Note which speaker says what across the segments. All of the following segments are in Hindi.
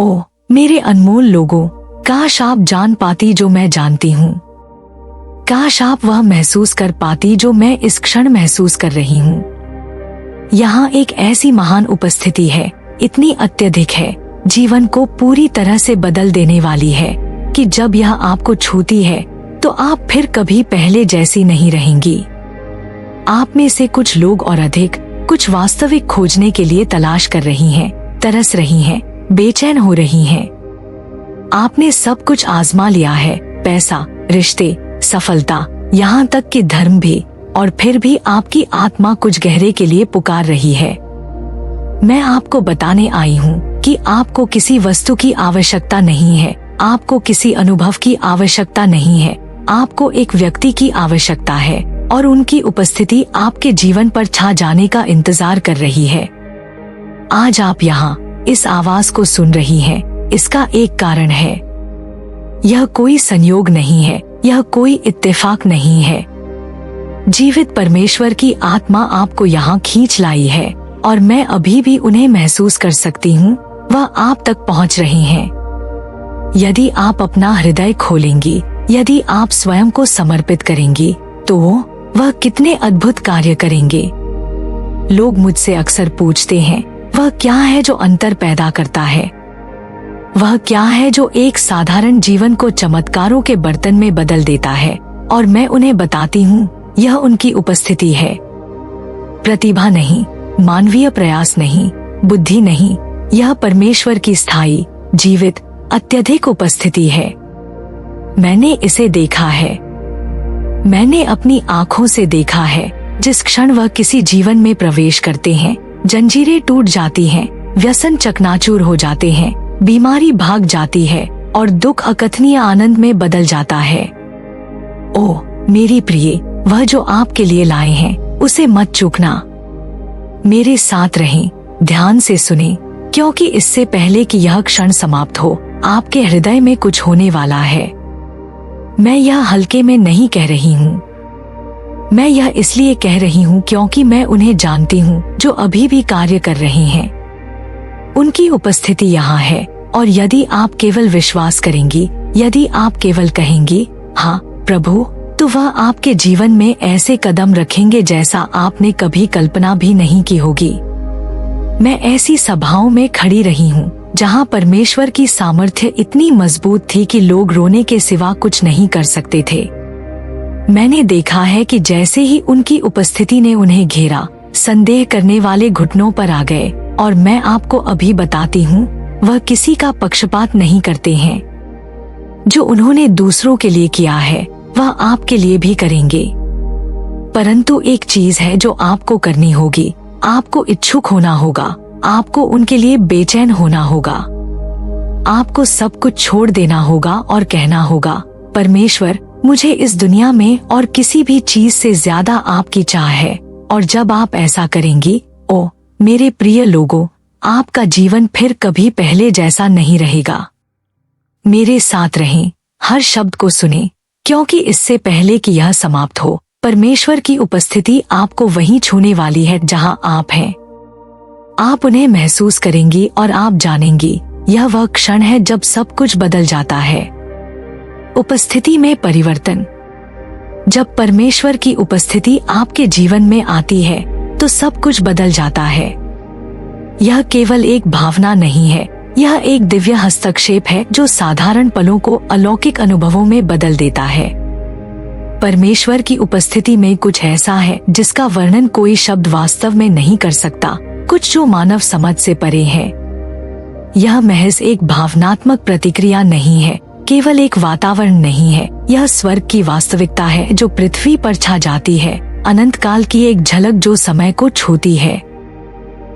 Speaker 1: ओह मेरे अनमोल लोगों, काश आप जान पाती जो मैं जानती हूँ। काश आप वह महसूस कर पाती जो मैं इस क्षण महसूस कर रही हूँ। यहाँ एक ऐसी महान उपस्थिति है, इतनी अत्यधिक है, जीवन को पूरी तरह से बदल देने वाली है कि जब यह आपको छूती है तो आप फिर कभी पहले जैसी नहीं रहेंगी। आप में से कुछ लोग और अधिक कुछ वास्तविक खोजने के लिए तलाश कर रही हैं, तरस रही हैं, बेचैन हो रही हैं। आपने सब कुछ आजमा लिया है, पैसा, रिश्ते, सफलता, यहाँ तक कि धर्म भी, और फिर भी आपकी आत्मा कुछ गहरे के लिए पुकार रही है। मैं आपको बताने आई हूँ कि आपको किसी वस्तु की आवश्यकता नहीं है, आपको किसी अनुभव की आवश्यकता नहीं है, आपको एक व्यक्ति की आवश्यकता है और उनकी उपस्थिति आपके जीवन पर छा जाने का इंतजार कर रही है। आज आप यहाँ इस आवाज को सुन रही हैं, इसका एक कारण है। यह कोई संयोग नहीं है, यह कोई इत्तेफाक नहीं है। जीवित परमेश्वर की आत्मा आपको यहाँ खींच लाई है और मैं अभी भी उन्हें महसूस कर सकती हूँ, वह आप तक पहुँच रही हैं। यदि आप अपना हृदय खोलेंगी, यदि आप स्वयं को समर्पित करेंगी, तो वह कितने अद्भुत कार्य करेंगे। लोग मुझसे अक्सर पूछते हैं, वह क्या है जो अंतर पैदा करता है? वह क्या है जो एक साधारण जीवन को चमत्कारों के बर्तन में बदल देता है? और मैं उन्हें बताती हूँ, यह उनकी उपस्थिति है। प्रतिभा नहीं, मानवीय प्रयास नहीं, बुद्धि नहीं, यह परमेश्वर की स्थायी, जीवित, अत्यधिक उपस्थिति है। मैंने इसे देखा है, मैंने अपनी आंखों से देखा है। जिस क्षण वह किसी जीवन में प्रवेश करते हैं, जंजीरें टूट जाती हैं, व्यसन चकनाचूर हो जाते हैं, बीमारी भाग जाती है और दुख अकथनीय आनंद में बदल जाता है। ओह मेरी प्रिय, वह जो आपके लिए लाए हैं उसे मत चूकना। मेरे साथ रहें, ध्यान से सुनें, क्योंकि इससे पहले कि यह क्षण समाप्त हो, आपके हृदय में कुछ होने वाला है। मैं यह हल्के में नहीं कह रही हूँ, मैं यह इसलिए कह रही हूँ क्योंकि मैं उन्हें जानती हूँ जो अभी भी कार्य कर रहे हैं। उनकी उपस्थिति यहाँ है और यदि आप केवल विश्वास करेंगी, यदि आप केवल कहेंगी हाँ प्रभु, तो वह आपके जीवन में ऐसे कदम रखेंगे जैसा आपने कभी कल्पना भी नहीं की होगी। मैं ऐसी सभाओं में खड़ी रही हूँ जहाँ परमेश्वर की सामर्थ्य इतनी मजबूत थी कि लोग रोने के सिवा कुछ नहीं कर सकते थे। मैंने देखा है कि जैसे ही उनकी उपस्थिति ने उन्हें घेरा, संदेह करने वाले घुटनों पर आ गए। और मैं आपको अभी बताती हूँ, वह किसी का पक्षपात नहीं करते हैं। जो उन्होंने दूसरों के लिए किया है, वह आपके लिए भी करेंगे। परंतु एक चीज है जो आपको करनी होगी, आपको इच्छुक होना होगा, आपको उनके लिए बेचैन होना होगा। आपको सब कुछ छोड़ देना होगा और कहना होगा, परमेश्वर, मुझे इस दुनिया में और किसी भी चीज से ज्यादा आपकी चाह है। और जब आप ऐसा करेंगी, ओ मेरे प्रिय लोगों, आपका जीवन फिर कभी पहले जैसा नहीं रहेगा। मेरे साथ रहें, हर शब्द को सुनें, क्योंकि इससे पहले कि यह समाप्त हो, परमेश्वर की उपस्थिति आपको वहीं छूने वाली है जहां आप हैं। आप उन्हें महसूस करेंगी और आप जानेंगी, यह वह क्षण है जब सब कुछ बदल जाता है। उपस्थिति में परिवर्तन। जब परमेश्वर की उपस्थिति आपके जीवन में आती है तो सब कुछ बदल जाता है। यह केवल एक भावना नहीं है, यह एक दिव्य हस्तक्षेप है जो साधारण पलों को अलौकिक अनुभवों में बदल देता है। परमेश्वर की उपस्थिति में कुछ ऐसा है जिसका वर्णन कोई शब्द वास्तव में नहीं कर सकता, कुछ जो मानव समझ से परे है। यह महज एक भावनात्मक प्रतिक्रिया नहीं है, केवल एक वातावरण नहीं है, यह स्वर्ग की वास्तविकता है जो पृथ्वी पर छा जाती है, अनंत काल की एक झलक जो समय को छूती है।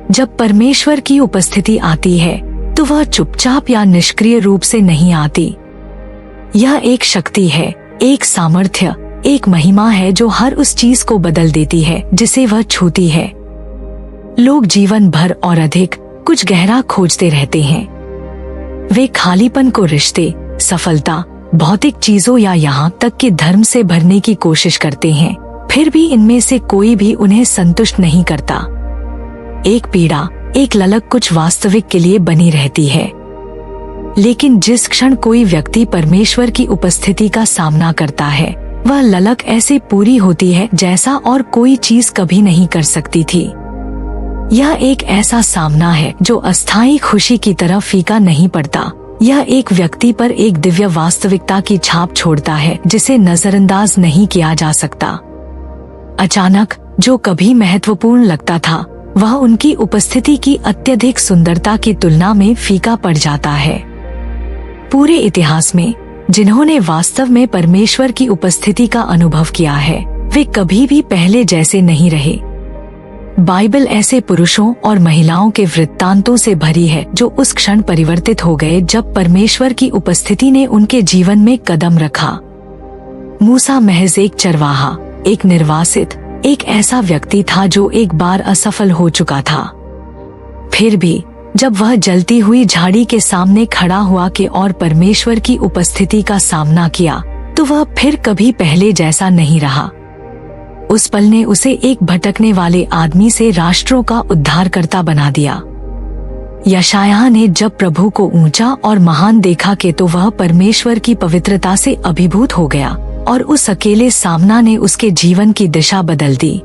Speaker 1: जब परमेश्वर की उपस्थिति आती है तो वह चुपचाप या निष्क्रिय रूप से नहीं आती। यह एक शक्ति है, एक सामर्थ्य, एक महिमा है जो हर उस चीज को बदल देती है जिसे वह छूती है। लोग जीवन भर और अधिक कुछ गहरा खोजते रहते हैं। वे खालीपन को रिश्ते, सफलता, भौतिक चीजों या यहाँ तक कि धर्म से भरने की कोशिश करते हैं, फिर भी इनमें से कोई भी उन्हें संतुष्ट नहीं करता। एक पीड़ा, एक ललक कुछ वास्तविक के लिए बनी रहती है। लेकिन जिस क्षण कोई व्यक्ति परमेश्वर की उपस्थिति का सामना करता है, वह ललक ऐसे पूरी होती है जैसा और कोई चीज कभी नहीं कर सकती थी। यह एक ऐसा सामना है जो अस्थायी खुशी की तरह फीका नहीं पड़ता। यह एक व्यक्ति पर एक दिव्य वास्तविकता की छाप छोड़ता है जिसे नजरअंदाज नहीं किया जा सकता। अचानक जो कभी महत्वपूर्ण लगता था, वह उनकी उपस्थिति की अत्यधिक सुंदरता की तुलना में फीका पड़ जाता है। पूरे इतिहास में जिन्होंने वास्तव में परमेश्वर की उपस्थिति का अनुभव किया है, वे कभी भी पहले जैसे नहीं रहे। बाइबल ऐसे पुरुषों और महिलाओं के वृत्तांतों से भरी है जो उस क्षण परिवर्तित हो गए जब परमेश्वर की उपस्थिति ने उनके जीवन में कदम रखा। मूसा महज एक चरवाहा, एक निर्वासित, एक ऐसा व्यक्ति था जो एक बार असफल हो चुका था। फिर भी जब वह जलती हुई झाड़ी के सामने खड़ा हुआ कि और परमेश्वर की उपस्थिति का सामना किया, तो वह फिर कभी पहले जैसा नहीं रहा। उस पल ने उसे एक भटकने वाले आदमी से राष्ट्रों का उद्धारकर्ता बना दिया। यशायाह ने जब प्रभु को ऊंचा और महान देखा कि तो वह परमेश्वर की पवित्रता से अभिभूत हो गया और उस अकेले सामना ने उसके जीवन की दिशा बदल दी।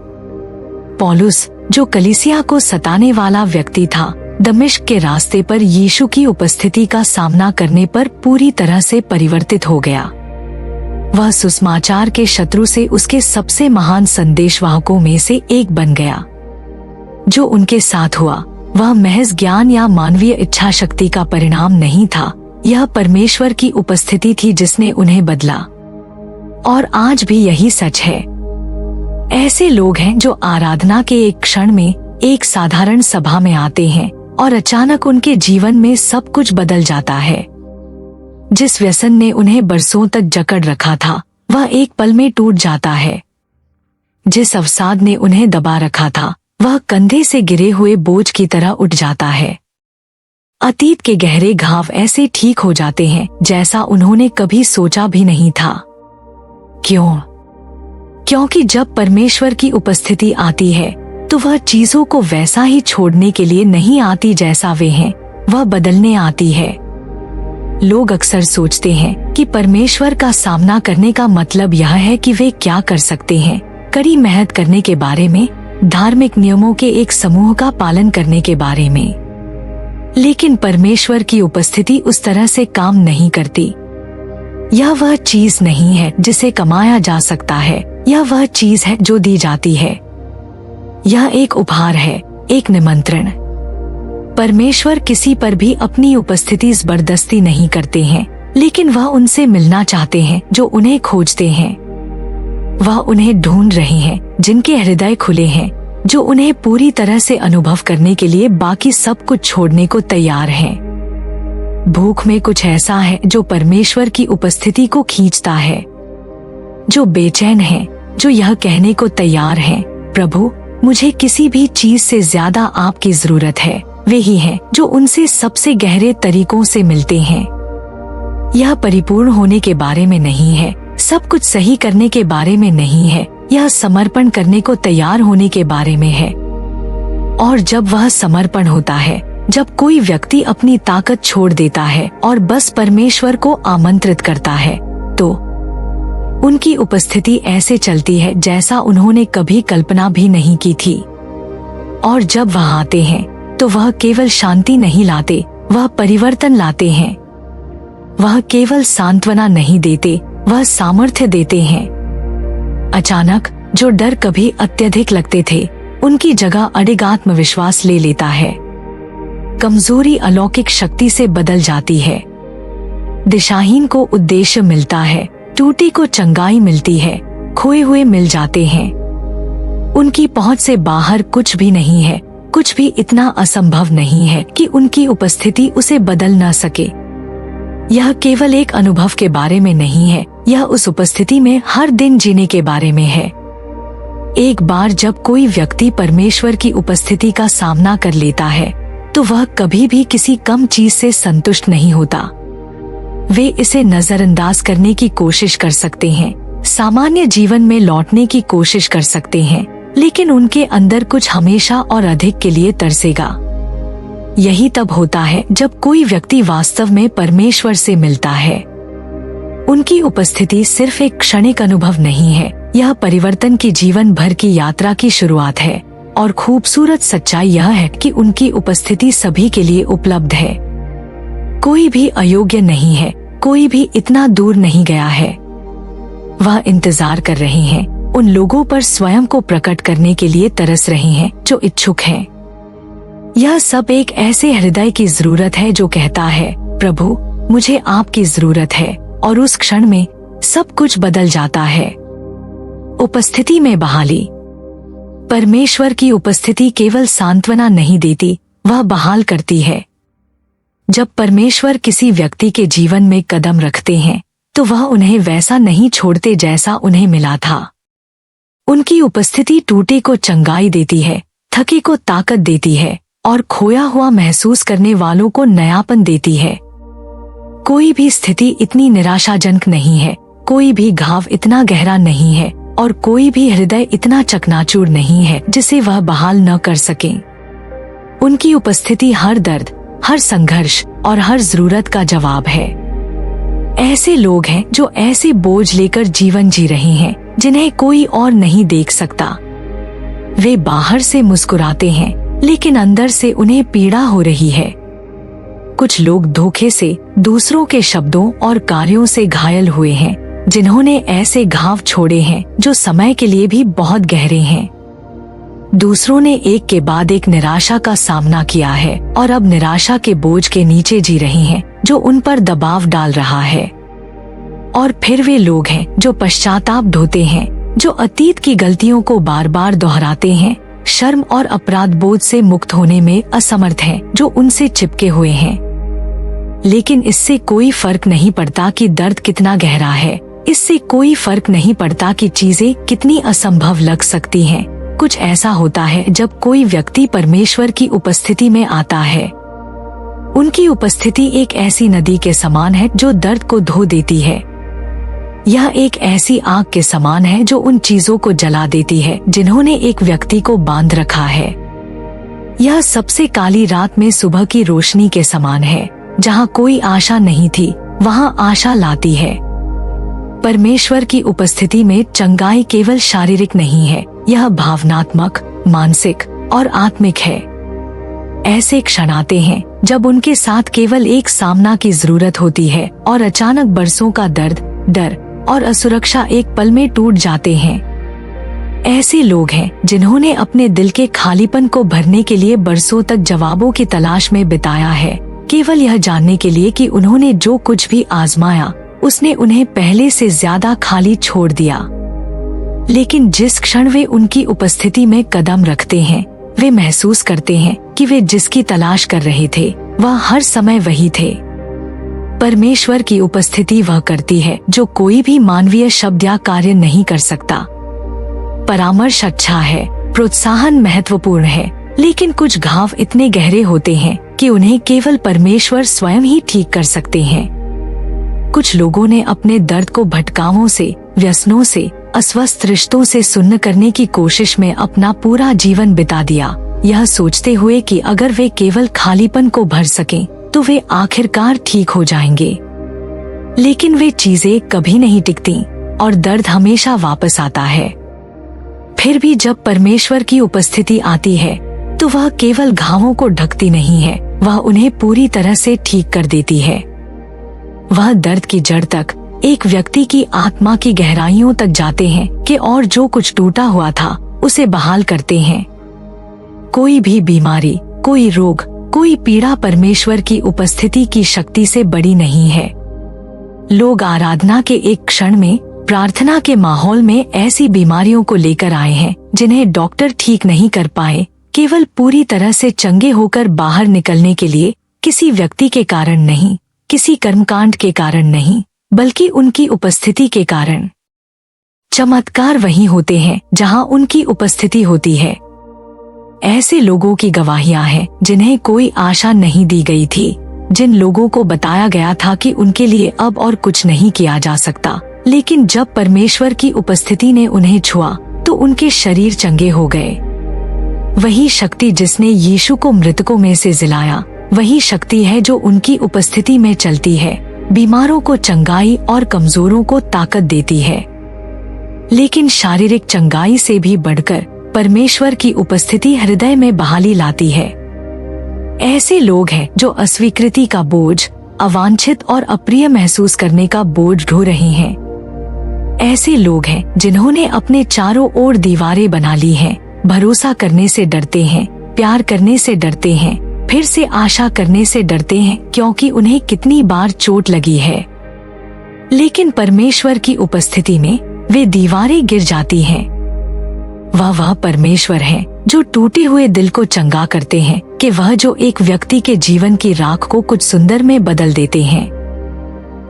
Speaker 1: पौलुस, जो कलीसिया को सताने वाला व्यक्ति था, दमिश्क के रास्ते पर यीशु की उपस्थिति का सामना करने पर पूरी तरह से परिवर्तित हो गया। वह सुसमाचार के शत्रु से उसके सबसे महान संदेशवाहकों में से एक बन गया। जो उनके साथ हुआ वह महज ज्ञान या मानवीय इच्छा शक्ति का परिणाम नहीं था, यह परमेश्वर की उपस्थिति थी जिसने उन्हें बदला। और आज भी यही सच है। ऐसे लोग हैं जो आराधना के एक क्षण में एक साधारण सभा में आते हैं और अचानक उनके जीवन में सब कुछ बदल जाता है। जिस व्यसन ने उन्हें बरसों तक जकड़ रखा था, वह एक पल में टूट जाता है। जिस अवसाद ने उन्हें दबा रखा था, वह कंधे से गिरे हुए बोझ की तरह उठ जाता है। अतीत के गहरे घाव ऐसे ठीक हो जाते हैं जैसा उन्होंने कभी सोचा भी नहीं था। क्यों? क्योंकि जब परमेश्वर की उपस्थिति आती है, तो वह चीजों को वैसा ही छोड़ने के लिए नहीं आती जैसा वे हैं, वह बदलने आती है। लोग अक्सर सोचते हैं कि परमेश्वर का सामना करने का मतलब यह है कि वे क्या कर सकते हैं, कड़ी मेहनत करने के बारे में, धार्मिक नियमों के एक समूह का पालन करने के बारे में। लेकिन परमेश्वर की उपस्थिति उस तरह से काम नहीं करती। यह वह चीज नहीं है जिसे कमाया जा सकता है, यह वह चीज है जो दी जाती है। यह एक उपहार है, एक निमंत्रण। परमेश्वर किसी पर भी अपनी उपस्थिति जबरदस्ती नहीं करते हैं, लेकिन वह उनसे मिलना चाहते हैं जो उन्हें खोजते हैं। वह उन्हें ढूंढ रहे हैं जिनके हृदय खुले हैं, जो उन्हें पूरी तरह से अनुभव करने के लिए बाकी सब कुछ छोड़ने को तैयार हैं। भूख में कुछ ऐसा है जो परमेश्वर की उपस्थिति को खींचता है, जो बेचैन है, जो यह कहने को तैयार है, प्रभु मुझे किसी भी चीज से ज्यादा आपकी जरूरत है। वे ही हैं जो उनसे सबसे गहरे तरीकों से मिलते हैं। यह परिपूर्ण होने के बारे में नहीं है, सब कुछ सही करने के बारे में नहीं है, यह समर्पण करने को तैयार होने के बारे में है। और जब वह समर्पण होता है, जब कोई व्यक्ति अपनी ताकत छोड़ देता है और बस परमेश्वर को आमंत्रित करता है, तो उनकी उपस्थिति ऐसे चलती है जैसा उन्होंने कभी कल्पना भी नहीं की थी। और जब वह आते हैं तो वह केवल शांति नहीं लाते, वह परिवर्तन लाते हैं। वह केवल सांत्वना नहीं देते, वह सामर्थ्य देते हैं। अचानक जो डर कभी अत्यधिक लगते थे, उनकी जगह अडिग आत्मविश्वास ले लेता है। कमजोरी अलौकिक शक्ति से बदल जाती है। दिशाहीन को उद्देश्य मिलता है, टूटी को चंगाई मिलती है, खोए हुए मिल जाते हैं। उनकी पहुंच से बाहर कुछ भी नहीं है, कुछ भी इतना असंभव नहीं है कि उनकी उपस्थिति उसे बदल न सके। यह केवल एक अनुभव के बारे में नहीं है, यह उस उपस्थिति में हर दिन जीने के बारे में है। एक बार जब कोई व्यक्ति परमेश्वर की उपस्थिति का सामना कर लेता है, तो वह कभी भी किसी कम चीज से संतुष्ट नहीं होता। वे इसे नजरअंदाज करने की कोशिश कर सकते हैं, सामान्य जीवन में लौटने की कोशिश कर सकते हैं, लेकिन उनके अंदर कुछ हमेशा और अधिक के लिए तरसेगा। यही तब होता है जब कोई व्यक्ति वास्तव में परमेश्वर से मिलता है। उनकी उपस्थिति सिर्फ एक क्षणिक अनुभव नहीं है, यह परिवर्तन की जीवन भर की यात्रा की शुरुआत है। और खूबसूरत सच्चाई यह है कि उनकी उपस्थिति सभी के लिए उपलब्ध है। कोई भी अयोग्य नहीं है, कोई भी इतना दूर नहीं गया है। वह इंतजार कर रहे हैं, उन लोगों पर स्वयं को प्रकट करने के लिए तरस रहे हैं जो इच्छुक हैं। यह सब एक ऐसे हृदय की जरूरत है जो कहता है, प्रभु मुझे आपकी जरूरत है, और उस क्षण में सब कुछ बदल जाता है। उपस्थिति में बहाली। परमेश्वर की उपस्थिति केवल सांत्वना नहीं देती, वह बहाल करती है। जब परमेश्वर किसी व्यक्ति के जीवन में कदम रखते हैं तो वह उन्हें वैसा नहीं छोड़ते जैसा उन्हें मिला था। उनकी उपस्थिति टूटे को चंगाई देती है, थके को ताकत देती है, और खोया हुआ महसूस करने वालों को नयापन देती है। कोई भी स्थिति इतनी निराशाजनक नहीं है, कोई भी घाव इतना गहरा नहीं है, और कोई भी हृदय इतना चकनाचूर नहीं है जिसे वह बहाल न कर सके। उनकी उपस्थिति हर दर्द, हर संघर्ष और हर जरूरत का जवाब है। ऐसे लोग हैं जो ऐसे बोझ लेकर जीवन जी रहे हैं जिन्हें कोई और नहीं देख सकता। वे बाहर से मुस्कुराते हैं लेकिन अंदर से उन्हें पीड़ा हो रही है। कुछ लोग धोखे से, दूसरों के शब्दों और कार्यों से घायल हुए हैं, जिन्होंने ऐसे घाव छोड़े हैं जो समय के लिए भी बहुत गहरे हैं। दूसरों ने एक के बाद एक निराशा का सामना किया है और अब निराशा के बोझ के नीचे जी रहे हैं जो उन पर दबाव डाल रहा है। और फिर वे लोग हैं जो पश्चाताप ढोते हैं, जो अतीत की गलतियों को बार बार दोहराते हैं, शर्म और अपराध बोध से मुक्त होने में असमर्थ हैं, जो उनसे चिपके हुए हैं। लेकिन इससे कोई फर्क नहीं पड़ता कि दर्द कितना गहरा है, इससे कोई फर्क नहीं पड़ता कि चीजें कितनी असंभव लग सकती हैं। कुछ ऐसा होता है जब कोई व्यक्ति परमेश्वर की उपस्थिति में आता है। उनकी उपस्थिति एक ऐसी नदी के समान है जो दर्द को धो देती है। यह एक ऐसी आग के समान है जो उन चीजों को जला देती है जिन्होंने एक व्यक्ति को बांध रखा है। यह सबसे काली रात में सुबह की रोशनी के समान है। जहाँ कोई आशा नहीं थी, वहाँ आशा लाती है। परमेश्वर की उपस्थिति में चंगाई केवल शारीरिक नहीं है, यह भावनात्मक, मानसिक और आत्मिक है। ऐसे क्षण आते हैं जब उनके साथ केवल एक सामना की जरूरत होती है और अचानक बरसों का दर्द, डर और असुरक्षा एक पल में टूट जाते हैं। ऐसे लोग हैं जिन्होंने अपने दिल के खालीपन को भरने के लिए बरसों तक जवाबों की तलाश में बिताया है, केवल यह जानने के लिए कि उन्होंने जो कुछ भी आजमाया उसने उन्हें पहले से ज्यादा खाली छोड़ दिया। लेकिन जिस क्षण वे उनकी उपस्थिति में कदम रखते हैं, वे महसूस करते हैं कि वे जिसकी तलाश कर रहे थे वह हर समय वही थे। परमेश्वर की उपस्थिति वह करती है जो कोई भी मानवीय शब्द या कार्य नहीं कर सकता। परामर्श अच्छा है, प्रोत्साहन महत्वपूर्ण है, लेकिन कुछ घाव इतने गहरे होते हैं कि उन्हें केवल परमेश्वर स्वयं ही ठीक कर सकते हैं। कुछ लोगों ने अपने दर्द को भटकावों से, व्यसनों से, अस्वस्थ रिश्तों से सुन्न करने की कोशिश में अपना पूरा जीवन बिता दिया, यह सोचते हुए कि अगर वे केवल खालीपन को भर सकें तो वे आखिरकार ठीक हो जाएंगे। लेकिन वे चीजें कभी नहीं टिकती और दर्द हमेशा वापस आता है। फिर भी जब परमेश्वर की उपस्थिति आती है तो वह केवल घावों को ढकती नहीं है, वह उन्हें पूरी तरह से ठीक कर देती है। वह दर्द की जड़ तक, एक व्यक्ति की आत्मा की गहराइयों तक जाते हैं कि और जो कुछ टूटा हुआ था उसे बहाल करते हैं। कोई भी बीमारी, कोई रोग, कोई पीड़ा परमेश्वर की उपस्थिति की शक्ति से बड़ी नहीं है। लोग आराधना के एक क्षण में, प्रार्थना के माहौल में ऐसी बीमारियों को लेकर आए हैं जिन्हें डॉक्टर ठीक नहीं कर पाए, केवल पूरी तरह से चंगे होकर बाहर निकलने के लिए, किसी व्यक्ति के कारण नहीं, किसी कर्मकांड के कारण नहीं, बल्कि उनकी उपस्थिति के कारण। चमत्कार वहीं होते हैं जहां उनकी उपस्थिति होती है। ऐसे लोगों की गवाहियां हैं जिन्हें कोई आशा नहीं दी गई थी, जिन लोगों को बताया गया था कि उनके लिए अब और कुछ नहीं किया जा सकता, लेकिन जब परमेश्वर की उपस्थिति ने उन्हें छुआ तो उनके शरीर चंगे हो गए। वही शक्ति जिसने यीशु को मृतकों में से जिलाया, वही शक्ति है जो उनकी उपस्थिति में चलती है, बीमारों को चंगाई और कमजोरों को ताकत देती है। लेकिन शारीरिक चंगाई से भी बढ़कर परमेश्वर की उपस्थिति हृदय में बहाली लाती है। ऐसे लोग हैं जो अस्वीकृति का बोझ, अवांछित और अप्रिय महसूस करने का बोझ ढो रहे हैं। ऐसे लोग हैं जिन्होंने अपने चारों ओर दीवारें बना ली हैं, भरोसा करने से डरते हैं, प्यार करने से डरते हैं, फिर से आशा करने से डरते हैं क्योंकि उन्हें कितनी बार चोट लगी है। लेकिन परमेश्वर की उपस्थिति में वे दीवारें गिर जाती हैं। वह परमेश्वर है जो टूटे हुए दिल को चंगा करते हैं, कि वह जो एक व्यक्ति के जीवन की राख को कुछ सुंदर में बदल देते हैं।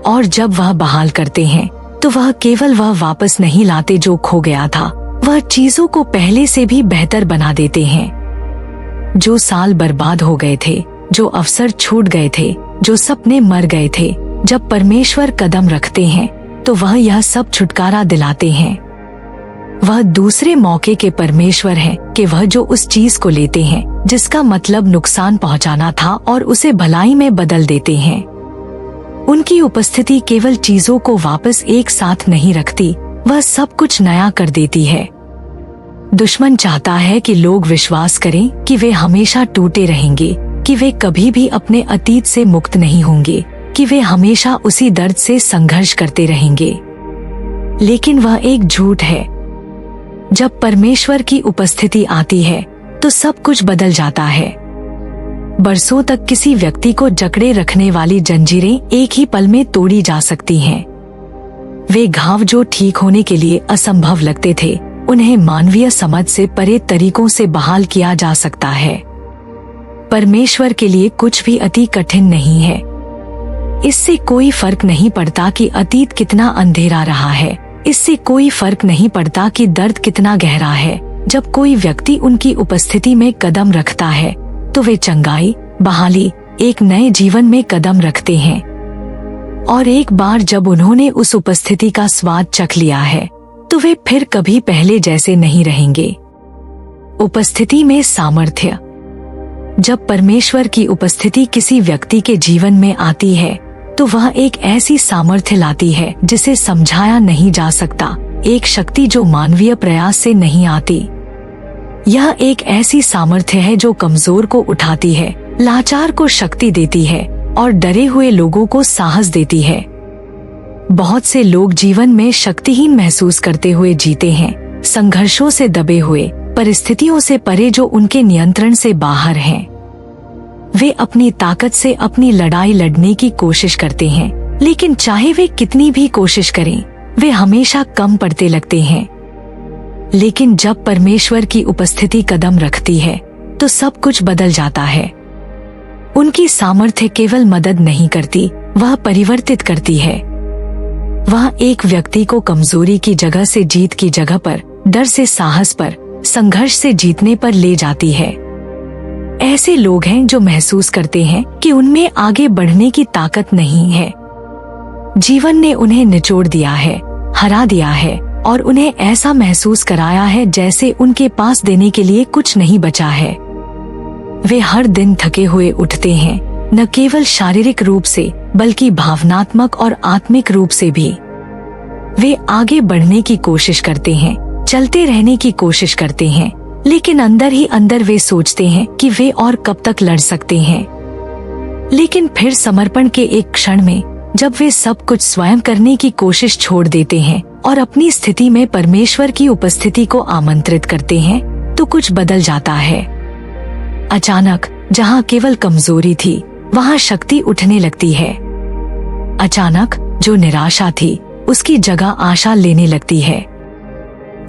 Speaker 1: और जब वह बहाल करते हैं तो वह केवल वह वापस नहीं लाते जो खो गया था, वह चीजों को पहले से भी बेहतर बना देते हैं। जो साल बर्बाद हो गए थे, जो अवसर छूट गए थे, जो सपने मर गए थे, जब परमेश्वर कदम रखते हैं तो वह यह सब छुटकारा दिलाते हैं। वह दूसरे मौके के परमेश्वर हैं कि वह जो उस चीज को लेते हैं जिसका मतलब नुकसान पहुंचाना था और उसे भलाई में बदल देते हैं। उनकी उपस्थिति केवल चीजों को वापस एक साथ नहीं रखती, वह सब कुछ नया कर देती है। दुश्मन चाहता है कि लोग विश्वास करें कि वे हमेशा टूटे रहेंगे, कि वे कभी भी अपने अतीत से मुक्त नहीं होंगे, कि वे हमेशा उसी दर्द से संघर्ष करते रहेंगे। लेकिन वह एक झूठ है। जब परमेश्वर की उपस्थिति आती है तो सब कुछ बदल जाता है। बरसों तक किसी व्यक्ति को जकड़े रखने वाली जंजीरें एक ही पल में तोड़ी जा सकती हैं। वे घाव जो ठीक होने के लिए असंभव लगते थे, उन्हें मानवीय समझ से परे तरीकों से बहाल किया जा सकता है। परमेश्वर के लिए कुछ भी अति कठिन नहीं है। इससे कोई फर्क नहीं पड़ता कि अतीत कितना अंधेरा रहा है, इससे कोई फर्क नहीं पड़ता कि दर्द कितना गहरा है। जब कोई व्यक्ति उनकी उपस्थिति में कदम रखता है तो वे चंगाई, बहाली, एक नए जीवन में कदम रखते हैं। और एक बार जब उन्होंने उस उपस्थिति का स्वाद चख लिया है तो वे फिर कभी पहले जैसे नहीं रहेंगे। उपस्थिति में सामर्थ्य। जब परमेश्वर की उपस्थिति किसी व्यक्ति के जीवन में आती है तो वह एक ऐसी सामर्थ्य लाती है जिसे समझाया नहीं जा सकता, एक शक्ति जो मानवीय प्रयास से नहीं आती। यह एक ऐसी सामर्थ्य है जो कमजोर को उठाती है, लाचार को शक्ति देती है और डरे हुए लोगों को साहस देती है। बहुत से लोग जीवन में शक्तिहीन महसूस करते हुए जीते हैं, संघर्षों से दबे हुए, परिस्थितियों से परे जो उनके नियंत्रण से बाहर हैं। वे अपनी ताकत से अपनी लड़ाई लड़ने की कोशिश करते हैं, लेकिन चाहे वे कितनी भी कोशिश करें, वे हमेशा कम पड़ते लगते हैं। लेकिन जब परमेश्वर की उपस्थिति कदम रखती है तो सब कुछ बदल जाता है। उनकी सामर्थ्य केवल मदद नहीं करती, वह परिवर्तित करती है। वह एक व्यक्ति को कमजोरी की जगह से जीत की जगह पर, डर से साहस पर, संघर्ष से जीतने पर ले जाती है। ऐसे लोग हैं जो महसूस करते हैं कि उनमें आगे बढ़ने की ताकत नहीं है। जीवन ने उन्हें निचोड़ दिया है, हरा दिया है और उन्हें ऐसा महसूस कराया है जैसे उनके पास देने के लिए कुछ नहीं बचा है। वे हर दिन थके हुए उठते हैं, न केवल शारीरिक रूप से बल्कि भावनात्मक और आत्मिक रूप से भी। वे आगे बढ़ने की कोशिश करते हैं, चलते रहने की कोशिश करते हैं, लेकिन अंदर ही अंदर वे सोचते हैं कि वे और कब तक लड़ सकते हैं। लेकिन फिर समर्पण के एक क्षण में जब वे सब कुछ स्वयं करने की कोशिश छोड़ देते हैं और अपनी स्थिति में परमेश्वर की उपस्थिति को आमंत्रित करते हैं तो कुछ बदल जाता है। अचानक जहाँ केवल कमजोरी थी वहाँ शक्ति उठने लगती है। अचानक जो निराशा थी उसकी जगह आशा लेने लगती है।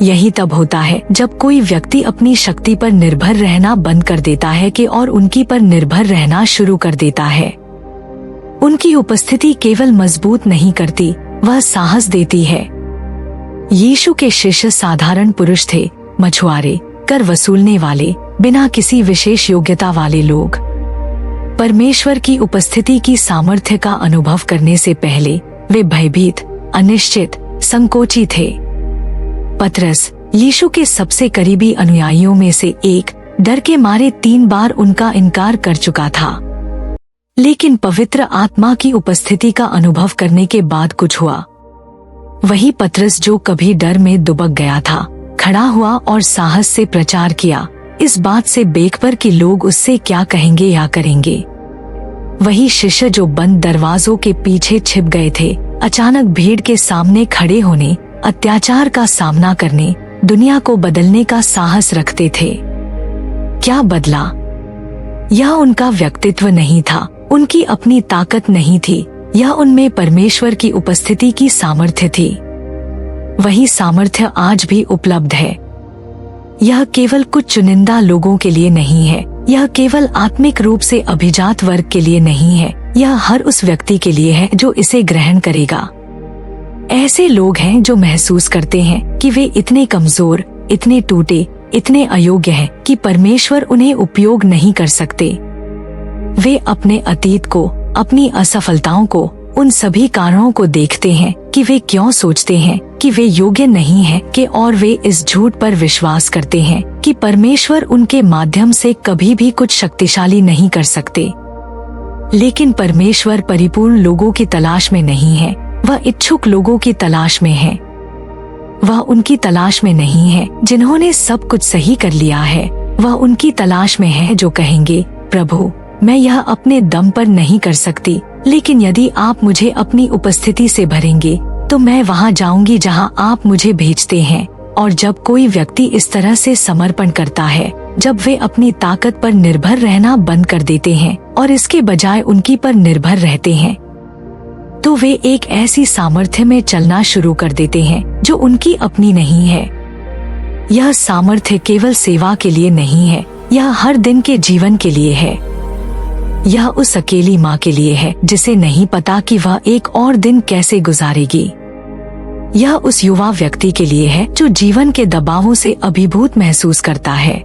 Speaker 1: यही तब होता है जब कोई व्यक्ति अपनी शक्ति पर निर्भर रहना बंद कर देता है कि और उनकी पर निर्भर रहना शुरू कर देता है। उनकी उपस्थिति केवल मजबूत नहीं करती, वह साहस देती है। यीशु के शिष्य साधारण पुरुष थे, मछुआरे, कर वसूलने वाले, बिना किसी विशेष योग्यता वाले लोग। परमेश्वर की उपस्थिति की सामर्थ्य का अनुभव करने से पहले वे भयभीत, अनिश्चित, संकोची थे। पतरस, यीशु के सबसे करीबी अनुयायियों में से एक, डर के मारे 3 बार उनका इनकार कर चुका था। लेकिन पवित्र आत्मा की उपस्थिति का अनुभव करने के बाद कुछ हुआ। वही पतरस जो कभी डर में दुबक गया था, खड़ा हुआ और साहस से प्रचार किया, इस बात से बेखबर कि लोग उससे क्या कहेंगे या करेंगे। वही शिष्य जो बंद दरवाजों के पीछे छिप गए थे, अचानक भीड़ के सामने खड़े होने, अत्याचार का सामना करने, दुनिया को बदलने का साहस रखते थे। क्या बदला? यह उनका व्यक्तित्व नहीं था, उनकी अपनी ताकत नहीं थी, यह उनमें परमेश्वर की उपस्थिति की सामर्थ्य थी। वही सामर्थ्य आज भी उपलब्ध है। यह केवल कुछ चुनिंदा लोगों के लिए नहीं है, यह केवल आत्मिक रूप से अभिजात वर्ग के लिए नहीं है, यह हर उस व्यक्ति के लिए है जो इसे ग्रहण करेगा। ऐसे लोग हैं जो महसूस करते हैं कि वे इतने कमजोर, इतने टूटे, इतने अयोग्य हैं कि परमेश्वर उन्हें उपयोग नहीं कर सकते। वे अपने अतीत को, अपनी असफलताओं को, उन सभी कारणों को देखते हैं कि वे क्यों सोचते हैं कि वे योग्य नहीं हैं कि, और वे इस झूठ पर विश्वास करते हैं कि परमेश्वर उनके माध्यम से कभी भी कुछ शक्तिशाली नहीं कर सकते। लेकिन परमेश्वर परिपूर्ण लोगों की तलाश में नहीं है, वह इच्छुक लोगों की तलाश में है। वह उनकी तलाश में नहीं है जिन्होंने सब कुछ सही कर लिया है, वह उनकी तलाश में है जो कहेंगे, प्रभु मैं यह अपने दम पर नहीं कर सकती, लेकिन यदि आप मुझे अपनी उपस्थिति से भरेंगे तो मैं वहां जाऊंगी जहां आप मुझे भेजते हैं। और जब कोई व्यक्ति इस तरह से समर्पण करता है, जब वे अपनी ताकत पर निर्भर रहना बंद कर देते हैं और इसके बजाय उनकी पर निर्भर रहते हैं, तो वे एक ऐसी सामर्थ्य में चलना शुरू कर देते हैं जो उनकी अपनी नहीं है। यह सामर्थ्य केवल सेवा के लिए नहीं है, यह हर दिन के जीवन के लिए है। यह उस अकेली माँ के लिए है जिसे नहीं पता कि वह एक और दिन कैसे गुजारेगी। यह उस युवा व्यक्ति के लिए है जो जीवन के दबावों से अभिभूत महसूस करता है।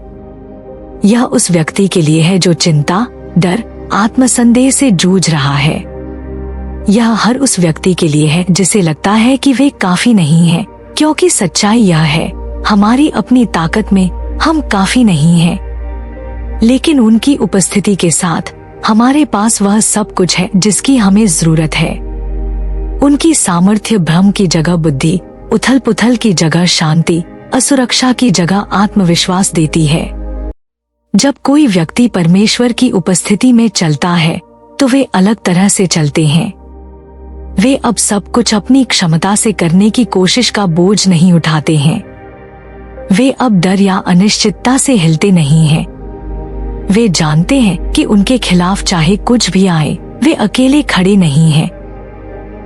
Speaker 1: यह उस व्यक्ति के लिए है जो चिंता, डर, आत्मसंदेह से जूझ रहा है। यह हर उस व्यक्ति के लिए है जिसे लगता है कि वे काफी नहीं हैं, क्योंकि सच्चाई यह है, हमारी अपनी ताकत में हम काफी नहीं हैं। लेकिन उनकी उपस्थिति के साथ हमारे पास वह सब कुछ है जिसकी हमें जरूरत है। उनकी सामर्थ्य भ्रम की जगह बुद्धि, उथल पुथल की जगह शांति, असुरक्षा की जगह आत्मविश्वास देती है। जब कोई व्यक्ति परमेश्वर की उपस्थिति में चलता है तो वे अलग तरह से चलते हैं। वे अब सब कुछ अपनी क्षमता से करने की कोशिश का बोझ नहीं उठाते हैं। वे अब डर या अनिश्चितता से हिलते नहीं हैं। वे जानते हैं कि उनके खिलाफ चाहे कुछ भी आए, वे अकेले खड़े नहीं हैं।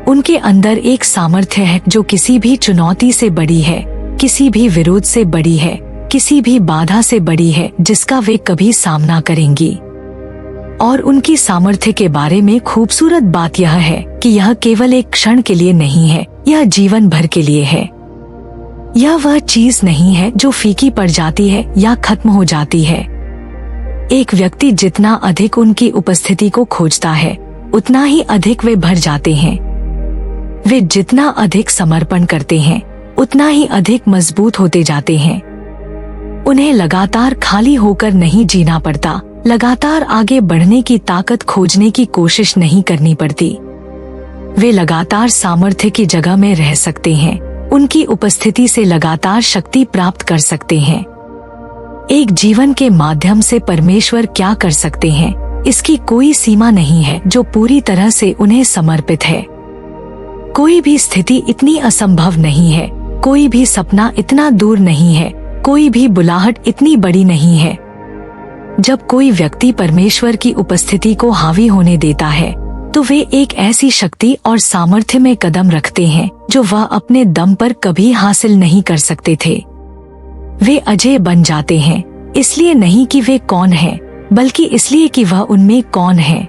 Speaker 1: उनके अंदर एक सामर्थ्य है जो किसी भी चुनौती से बड़ी है, किसी भी विरोध से बड़ी है, किसी भी बाधा से बड़ी है जिसका वे कभी सामना करेंगी। और उनकी सामर्थ्य के बारे में खूबसूरत बात यह है कि यह केवल एक क्षण के लिए नहीं है, यह जीवन भर के लिए है। यह वह चीज नहीं है जो फीकी पड़ जाती है या खत्म हो जाती है। एक व्यक्ति जितना अधिक उनकी उपस्थिति को खोजता है, उतना ही अधिक वे भर जाते हैं। वे जितना अधिक समर्पण करते हैं, उतना ही अधिक मजबूत होते जाते हैं। उन्हें लगातार खाली होकर नहीं जीना पड़ता, लगातार आगे बढ़ने की ताकत खोजने की कोशिश नहीं करनी पड़ती। वे लगातार सामर्थ्य की जगह में रह सकते हैं, उनकी उपस्थिति से लगातार शक्ति प्राप्त कर सकते हैं। एक जीवन के माध्यम से परमेश्वर क्या कर सकते हैं, इसकी कोई सीमा नहीं है जो पूरी तरह से उन्हें समर्पित है। कोई भी स्थिति इतनी असंभव नहीं है, कोई भी सपना इतना दूर नहीं है, कोई भी बुलाहट इतनी बड़ी नहीं है। जब कोई व्यक्ति परमेश्वर की उपस्थिति को हावी होने देता है तो वे एक ऐसी शक्ति और सामर्थ्य में कदम रखते हैं जो वह अपने दम पर कभी हासिल नहीं कर सकते थे। वे अजेय बन जाते हैं, इसलिए नहीं कि वे कौन हैं, बल्कि इसलिए कि वह उनमें कौन है।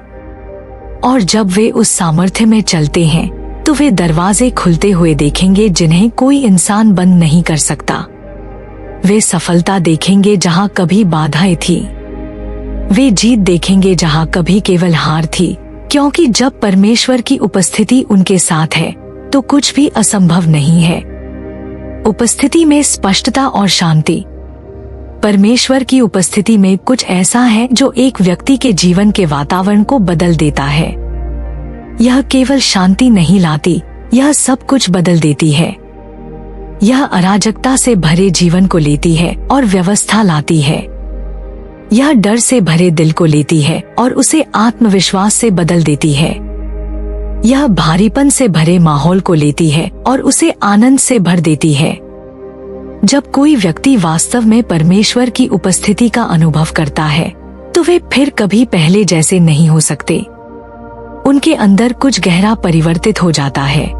Speaker 1: और जब वे उस सामर्थ्य में चलते हैं तो वे दरवाजे खुलते हुए देखेंगे जिन्हें कोई इंसान बंद नहीं कर सकता। वे सफलता देखेंगे जहां कभी बाधाएं थी। वे जीत देखेंगे जहां कभी केवल हार थी, क्योंकि जब परमेश्वर की उपस्थिति उनके साथ है तो कुछ भी असंभव नहीं है। उपस्थिति में स्पष्टता और शांति। परमेश्वर की उपस्थिति में कुछ ऐसा है जो एक व्यक्ति के जीवन के वातावरण को बदल देता है। यह केवल शांति नहीं लाती, यह सब कुछ बदल देती है। यह अराजकता से भरे जीवन को लेती है और व्यवस्था लाती है। यह डर से भरे दिल को लेती है और उसे आत्मविश्वास से बदल देती है। यह भारीपन से भरे माहौल को लेती है और उसे आनंद से भर देती है। जब कोई व्यक्ति वास्तव में परमेश्वर की उपस्थिति का अनुभव करता है तो वे फिर कभी पहले जैसे नहीं हो सकते। उनके अंदर कुछ गहरा परिवर्तित हो जाता है।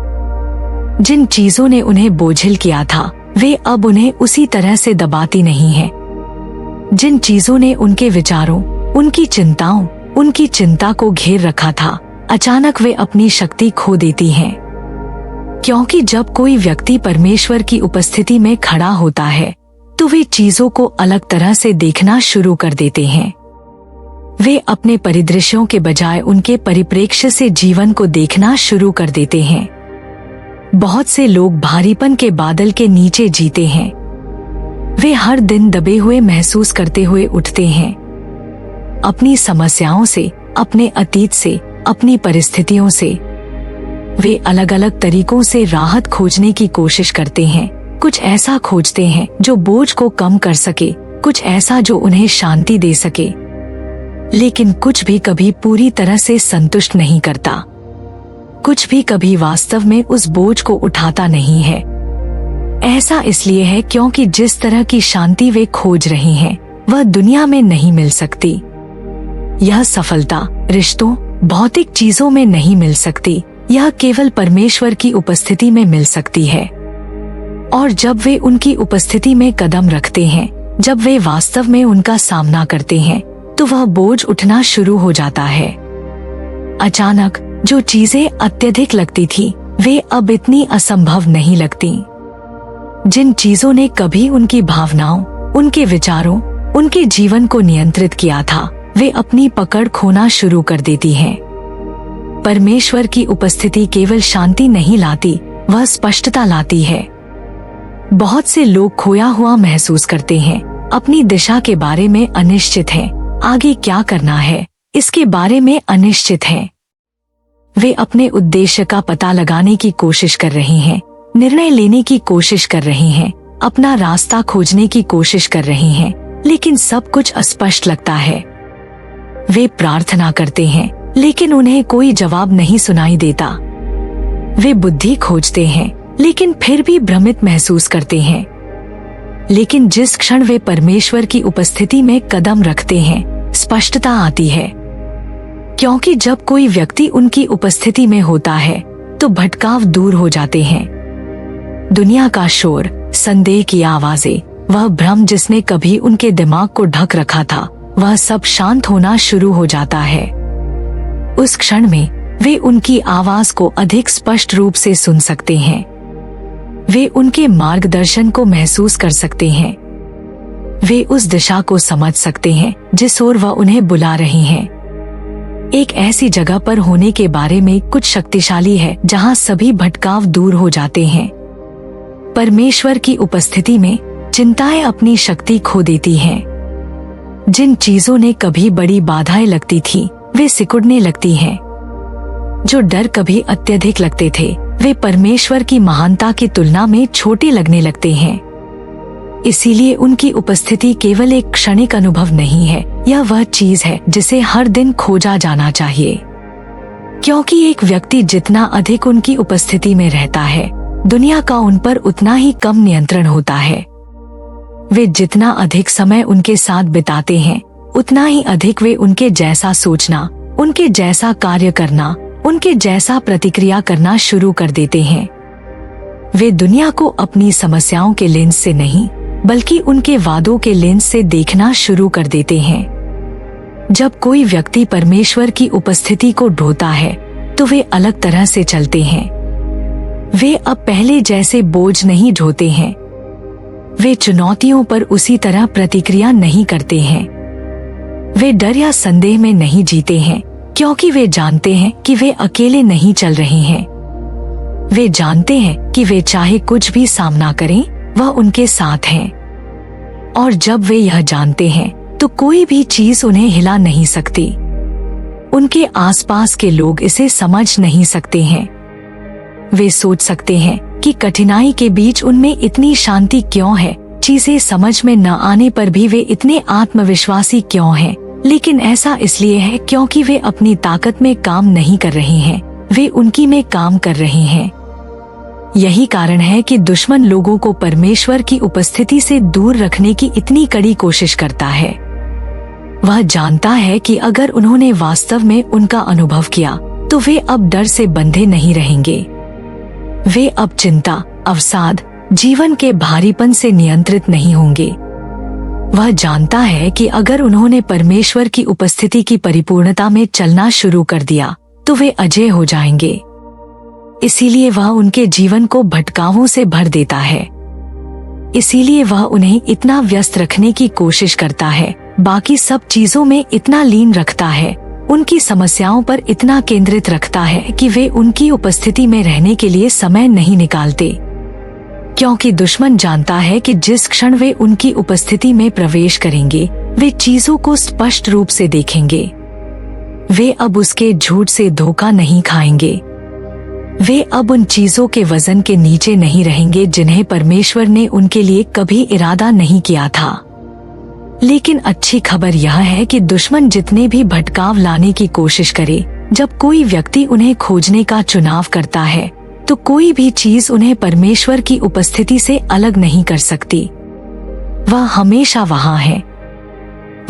Speaker 1: जिन चीजों ने उन्हें बोझिल किया था वे अब उन्हें उसी तरह से दबाती नहीं हैं। जिन चीजों ने उनके विचारों, उनकी चिंताओं, उनकी चिंता को घेर रखा था, अचानक वे अपनी शक्ति खो देती हैं। क्योंकि जब कोई व्यक्ति परमेश्वर की उपस्थिति में खड़ा होता है तो वे चीजों को अलग तरह से देखना शुरू कर देते हैं। वे अपने परिदृश्यों के बजाय उनके परिप्रेक्ष्य से जीवन को देखना शुरू कर देते हैं। बहुत से लोग भारीपन के बादल के नीचे जीते हैं। वे हर दिन दबे हुए महसूस करते हुए उठते हैं। अपनी समस्याओं से, अपने अतीत से, अपनी परिस्थितियों से वे अलग अलग तरीकों से राहत खोजने की कोशिश करते हैं। कुछ ऐसा खोजते हैं जो बोझ को कम कर सके, कुछ ऐसा जो उन्हें शांति दे सके, लेकिन कुछ भी कभी पूरी तरह से संतुष्ट नहीं करता। कुछ भी कभी वास्तव में उस बोझ को उठाता नहीं है। ऐसा इसलिए है क्योंकि जिस तरह की शांति वे खोज रहे हैं वह दुनिया में नहीं मिल सकती। यह सफलता रिश्तों, भौतिक चीजों में नहीं मिल सकती। यह केवल परमेश्वर की उपस्थिति में मिल सकती है। और जब वे उनकी उपस्थिति में कदम रखते हैं, जब वे वास्तव में उनका सामना करते हैं, तो वह बोझ उठना शुरू हो जाता है। अचानक जो चीजें अत्यधिक लगती थी वे अब इतनी असंभव नहीं लगती। जिन चीजों ने कभी उनकी भावनाओं, उनके विचारों, उनके जीवन को नियंत्रित किया था वे अपनी पकड़ खोना शुरू कर देती हैं। परमेश्वर की उपस्थिति केवल शांति नहीं लाती, वह स्पष्टता लाती है। बहुत से लोग खोया हुआ महसूस करते हैं, अपनी दिशा के बारे में अनिश्चित हैं, आगे क्या करना है इसके बारे में अनिश्चित हैं। वे अपने उद्देश्य का पता लगाने की कोशिश कर रहे हैं, निर्णय लेने की कोशिश कर रहे हैं, अपना रास्ता खोजने की कोशिश कर रहे हैं, लेकिन सब कुछ अस्पष्ट लगता है। वे प्रार्थना करते हैं लेकिन उन्हें कोई जवाब नहीं सुनाई देता। वे बुद्धि खोजते हैं लेकिन फिर भी भ्रमित महसूस करते हैं। लेकिन जिस क्षण वे परमेश्वर की उपस्थिति में कदम रखते हैं स्पष्टता आती है। क्योंकि जब कोई व्यक्ति उनकी उपस्थिति में होता है तो भटकाव दूर हो जाते हैं। दुनिया का शोर, संदेह की आवाजें, वह भ्रम जिसने कभी उनके दिमाग को ढक रखा था, वह सब शांत होना शुरू हो जाता है। उस क्षण में वे उनकी आवाज को अधिक स्पष्ट रूप से सुन सकते हैं। वे उनके मार्गदर्शन को महसूस कर सकते हैं। वे उस दिशा को समझ सकते हैं जिस ओर वह उन्हें बुला रहे हैं। एक ऐसी जगह पर होने के बारे में कुछ शक्तिशाली है जहां सभी भटकाव दूर हो जाते हैं। परमेश्वर की उपस्थिति में चिंताएं अपनी शक्ति खो देती हैं। जिन चीजों ने कभी बड़ी बाधाएं लगती थी वे सिकुड़ने लगती हैं। जो डर कभी अत्यधिक लगते थे वे परमेश्वर की महानता की तुलना में छोटे लगने लगते हैं। इसीलिए उनकी उपस्थिति केवल एक क्षणिक अनुभव नहीं है, यह वह चीज है जिसे हर दिन खोजा जाना चाहिए। क्योंकि एक व्यक्ति जितना अधिक उनकी उपस्थिति में रहता है, दुनिया का उन पर उतना ही कम नियंत्रण होता है। वे जितना अधिक समय उनके साथ बिताते हैं, उतना ही अधिक वे उनके जैसा सोचना, उनके जैसा कार्य करना, उनके जैसा प्रतिक्रिया करना शुरू कर देते हैं। वे दुनिया को अपनी समस्याओं के लेंस से नहीं, बल्कि उनके वादों के लेंस से देखना शुरू कर देते हैं। जब कोई व्यक्ति परमेश्वर की उपस्थिति को ढोता है, तो वे अलग तरह से चलते हैं। वे अब पहले जैसे बोझ नहीं ढोते हैं। वे चुनौतियों पर उसी तरह प्रतिक्रिया नहीं करते हैं। वे डर या संदेह में नहीं जीते हैं, क्योंकि वे जानते हैं कि वे अकेले नहीं चल रहे हैं। वे जानते हैं कि वे चाहे कुछ भी सामना करें, वह उनके साथ हैं। और जब वे यह जानते हैं तो कोई भी चीज उन्हें हिला नहीं सकती। उनके आसपास के लोग इसे समझ नहीं सकते हैं। वे सोच सकते हैं कि कठिनाई के बीच उनमें इतनी शांति क्यों है, चीजें समझ में न आने पर भी वे इतने आत्मविश्वासी क्यों हैं, लेकिन ऐसा इसलिए है क्योंकि वे अपनी ताकत में काम नहीं कर रहे हैं, वे उनकी में काम कर रहे हैं। यही कारण है कि दुश्मन लोगों को परमेश्वर की उपस्थिति से दूर रखने की इतनी कड़ी कोशिश करता है। वह जानता है कि अगर उन्होंने वास्तव में उनका अनुभव किया तो वे अब डर से बंधे नहीं रहेंगे। वे अब चिंता, अवसाद, जीवन के भारीपन से नियंत्रित नहीं होंगे। वह जानता है कि अगर उन्होंने परमेश्वर की उपस्थिति की परिपूर्णता में चलना शुरू कर दिया तो वे अजय हो जाएंगे। इसीलिए वह उनके जीवन को भटकावों से भर देता है। इसीलिए वह उन्हें इतना व्यस्त रखने की कोशिश करता है, बाकी सब चीजों में इतना लीन रखता है, उनकी समस्याओं पर इतना केंद्रित रखता है कि वे उनकी उपस्थिति में रहने के लिए समय नहीं निकालते। क्योंकि दुश्मन जानता है कि जिस क्षण वे उनकी उपस्थिति में प्रवेश करेंगे वे चीजों को स्पष्ट रूप से देखेंगे। वे अब उसके झूठ से धोखा नहीं खाएंगे। वे अब उन चीजों के वजन के नीचे नहीं रहेंगे जिन्हें परमेश्वर ने उनके लिए कभी इरादा नहीं किया था। लेकिन अच्छी खबर यह है कि दुश्मन जितने भी भटकाव लाने की कोशिश करे, जब कोई व्यक्ति उन्हें खोजने का चुनाव करता है तो कोई भी चीज उन्हें परमेश्वर की उपस्थिति से अलग नहीं कर सकती। वह हमेशा वहाँ है,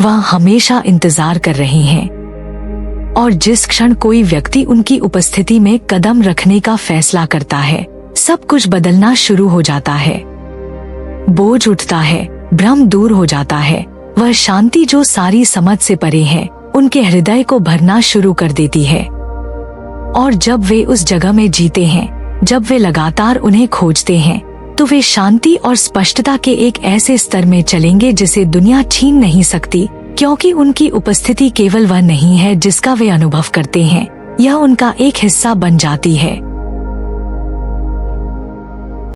Speaker 1: वह हमेशा इंतजार कर रहे हैं। और जिस क्षण कोई व्यक्ति उनकी उपस्थिति में कदम रखने का फैसला करता है, सब कुछ बदलना शुरू हो जाता है। बोझ उठता है, भ्रम दूर हो जाता है, वह शांति जो सारी समझ से परे है उनके हृदय को भरना शुरू कर देती है। और जब वे उस जगह में जीते हैं, जब वे लगातार उन्हें खोजते हैं, तो वे शांति और स्पष्टता के एक ऐसे स्तर में चलेंगे जिसे दुनिया छीन नहीं सकती, क्योंकि उनकी उपस्थिति केवल वह नहीं है जिसका वे अनुभव करते हैं, यह उनका एक हिस्सा बन जाती है।